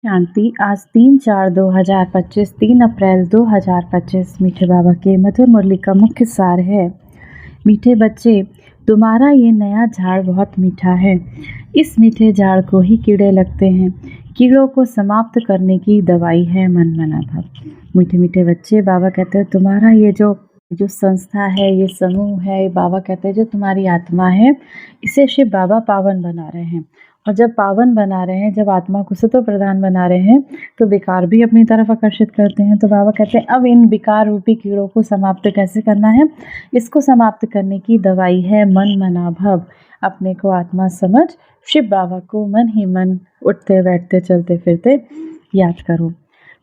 शांति। आज 3/4/2025, 3 अप्रैल 2025। मीठे बाबा के मधुर मुरली का मुख्य सार है। मीठे बच्चे, तुम्हारा ये नया झाड़ बहुत मीठा है। इस मीठे झाड़ को ही कीड़े लगते हैं। कीड़ों को समाप्त करने की दवाई है मन मना भाव। मीठे मीठे बच्चे, बाबा कहते हैं तुम्हारा ये जो संस्था है, ये समूह है, बाबा कहते हैं जो तुम्हारी आत्मा है, इसे शिव बाबा पावन बना रहे हैं। और जब पावन बना रहे हैं, जब आत्मा को सतो प्रधान बना रहे हैं, तो विकार भी अपनी तरफ आकर्षित करते हैं। तो बाबा कहते हैं अब इन विकार रूपी कीड़ों को समाप्त कैसे करना है। इसको समाप्त करने की दवाई है मन मना भव। अपने को आत्मा समझ शिव बाबा को मन ही मन उठते बैठते चलते फिरते याद करो।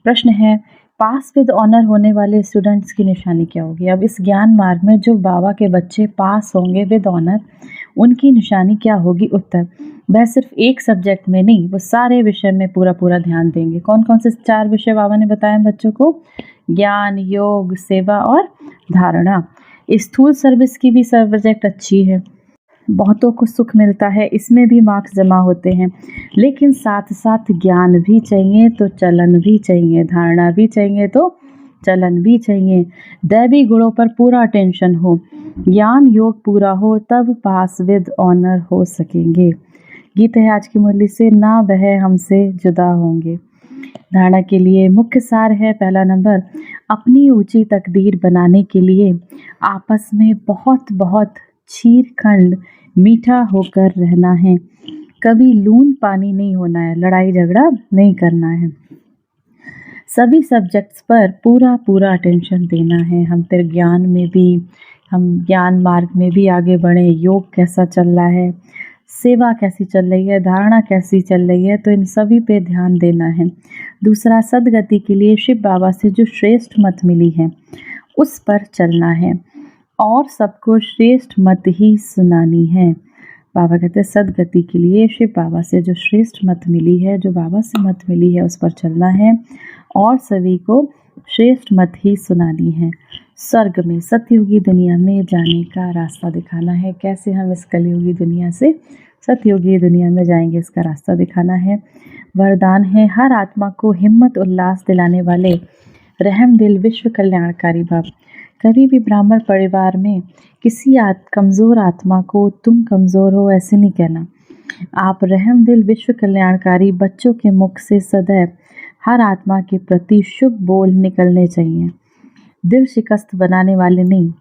प्रश्न है, पास विद ऑनर होने वाले स्टूडेंट्स की निशानी क्या होगी। अब इस ज्ञान मार्ग में जो बाबा के बच्चे पास होंगे विद ऑनर, उनकी निशानी क्या होगी। उत्तर, वह सिर्फ एक सब्जेक्ट में नहीं, वो सारे विषय में पूरा ध्यान देंगे। कौन कौन से 4 विषय बाबा ने बताए बच्चों को। ज्ञान, योग, सेवा और धारणा। स्थूल सर्विस की भी सब्जेक्ट अच्छी है, बहुतों को सुख मिलता है, इसमें भी मार्क्स जमा होते हैं। लेकिन साथ साथ ज्ञान भी चाहिए तो चलन भी चाहिए, धारणा भी चाहिए तो चलन भी चाहिए। दैवी गुणों पर पूरा अटेंशन हो, ज्ञान योग पूरा हो, तब पास विद ऑनर हो सकेंगे। गीत है आज की मुरली से, ना वह हमसे जुदा होंगे। धारणा के लिए मुख्य सार है, पहला नंबर, अपनी ऊंची तकदीर बनाने के लिए आपस में बहुत बहुत छीरखंड मीठा होकर रहना है। कभी लून पानी नहीं होना है, लड़ाई झगड़ा नहीं करना है। सभी सब्जेक्ट्स पर पूरा अटेंशन देना है। हम फिर ज्ञान में भी, हम ज्ञान मार्ग में भी आगे बढ़े। योग कैसा चल रहा है, सेवा कैसी चल रही है, धारणा कैसी चल रही है, तो इन सभी पे ध्यान देना है। दूसरा, सदगति के लिए शिव बाबा से जो श्रेष्ठ मत मिली है उस पर चलना है और सबको श्रेष्ठ मत ही सुनानी है। बाबा कहते हैं सदगति के लिए शिव बाबा से जो श्रेष्ठ मत मिली है, जो बाबा से मत मिली है, उस पर चलना है और सभी को श्रेष्ठ मत ही सुनानी है। स्वर्ग में, सतयुगी दुनिया में जाने का रास्ता दिखाना है। कैसे हम इस कलयुगी दुनिया से सतयुगी दुनिया में जाएंगे, इसका रास्ता दिखाना है। वरदान है, हर आत्मा को हिम्मत उल्लास दिलाने वाले रहम दिल विश्व कल्याणकारी भाव। कभी भी ब्राह्मण परिवार में किसी कमज़ोर आत्मा को तुम कमज़ोर हो ऐसे नहीं कहना। आप रहम दिल विश्व कल्याणकारी बच्चों के मुख से सदैव हर आत्मा के प्रति शुभ बोल निकलने चाहिए। दिल शिकस्त बनाने वाले नहीं।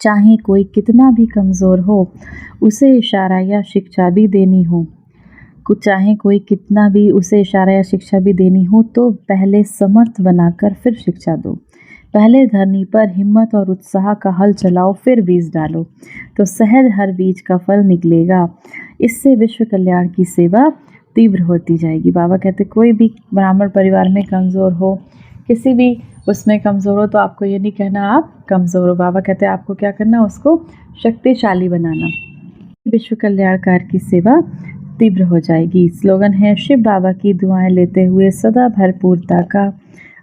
चाहे कोई कितना भी कमज़ोर हो, उसे इशारा या शिक्षा भी देनी हो, चाहे कोई कितना भी उसे इशारा या शिक्षा भी देनी हो, तो पहले समर्थ बनाकर फिर शिक्षा दो। पहले धरनी पर हिम्मत और उत्साह का हल चलाओ, फिर बीज डालो, तो सहज हर बीज का फल निकलेगा। इससे विश्व कल्याण की सेवा तीव्र होती जाएगी। बाबा कहते कोई भी ब्राह्मण परिवार में कमज़ोर हो, किसी भी उसमें कमज़ोर हो, तो आपको ये नहीं कहना आप कमज़ोर हो। बाबा कहते हैं आपको क्या करना, उसको शक्तिशाली बनाना। विश्व कल्याणकार की सेवा तीव्र हो जाएगी। स्लोगन है, शिव बाबा की दुआएं लेते हुए सदा भरपूरता का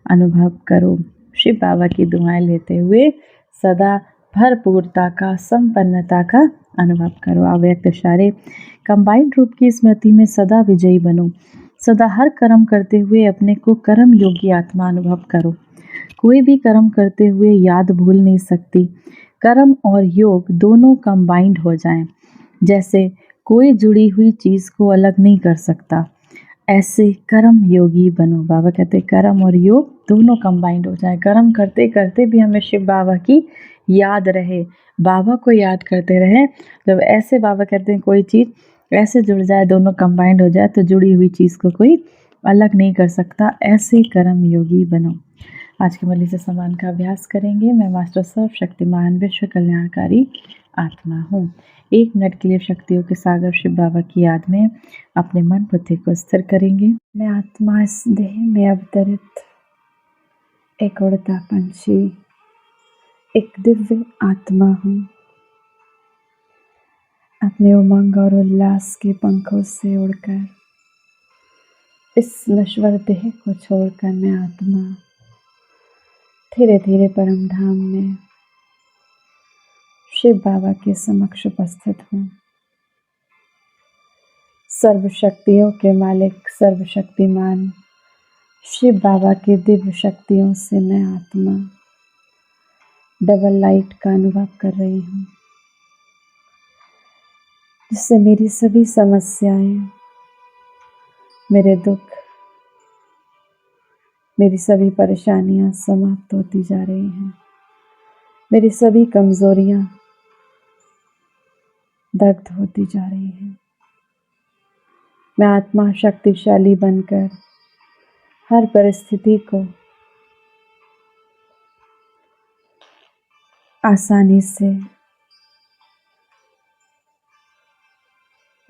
अनुभव करो। शिव बाबा की दुआएं लेते हुए सदा भरपूरता का, संपन्नता का अनुभव करो। अव्यक्त इशारे, कंबाइंड रूप की स्मृति में सदा विजयी बनो। सदा हर कर्म करते हुए अपने को कर्म योगी आत्मा अनुभव करो। कोई भी कर्म करते हुए याद भूल नहीं सकती। कर्म और योग दोनों कंबाइंड हो जाएं। जैसे कोई जुड़ी हुई चीज़ को अलग नहीं कर सकता, ऐसे कर्म योगी बनो। बाबा कहते कर्म और योग दोनों कंबाइंड हो जाए। कर्म करते करते भी हमें शिव बाबा की याद रहे, बाबा को याद करते रहे। जब ऐसे बाबा कहते हैं कोई चीज़ ऐसे जुड़ जाए, दोनों कंबाइंड हो जाए, तो जुड़ी हुई चीज़ को कोई अलग नहीं कर सकता। ऐसे कर्म योगी बनो। आज की मुरली से सम्मान का अभ्यास करेंगे। मैं मास्टर सर्व शक्तिमान विश्व कल्याणकारी आत्मा हूँ। 1 मिनट के लिए शक्तियों के सागर शिव बाबा की याद में अपने मन बुद्धि को स्थिर करेंगे। मैं आत्मा इस देह में अवतरित एक उड़ता पंछी, एक दिव्य आत्मा हूँ। अपने उमंग और उल्लास के पंखों से उड़कर इस नश्वर देह को छोड़कर मैं आत्मा धीरे धीरे परम धाम में शिव बाबा के समक्ष उपस्थित हूँ। सर्वशक्तियों के मालिक सर्वशक्तिमान शिव बाबा की दिव्य शक्तियों से मैं आत्मा डबल लाइट का अनुभव कर रही हूँ, जिससे मेरी सभी समस्याएं, मेरे दुख, मेरी सभी परेशानियां समाप्त होती जा रही हैं। मेरी सभी कमजोरियां दग्ध होती जा रही हैं। मैं आत्मा शक्तिशाली बनकर हर परिस्थिति को आसानी से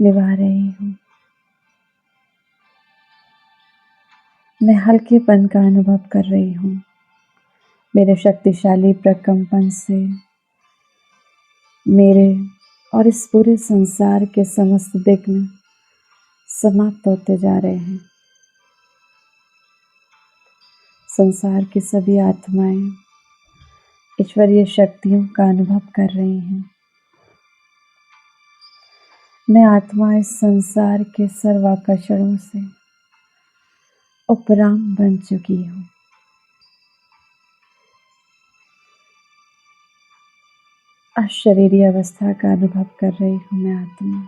निभा रही हूँ। मैं हल्केपन का अनुभव कर रही हूँ। मेरे शक्तिशाली प्रकंपन से मेरे और इस पूरे संसार के समस्त विघ्न समाप्त होते जा रहे हैं। संसार की सभी आत्माएं ईश्वरीय शक्तियों का अनुभव कर रही हैं। मैं आत्मा इस संसार के सर्वाकर्षणों से उपराम बन चुकी हूँ। अशरीरी अवस्था का अनुभव कर रही हूँ मैं आत्मा।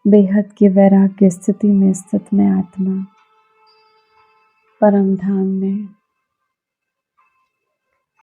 बेहद की वैराग्य स्थिति में स्थित मैं आत्मा परम धाम में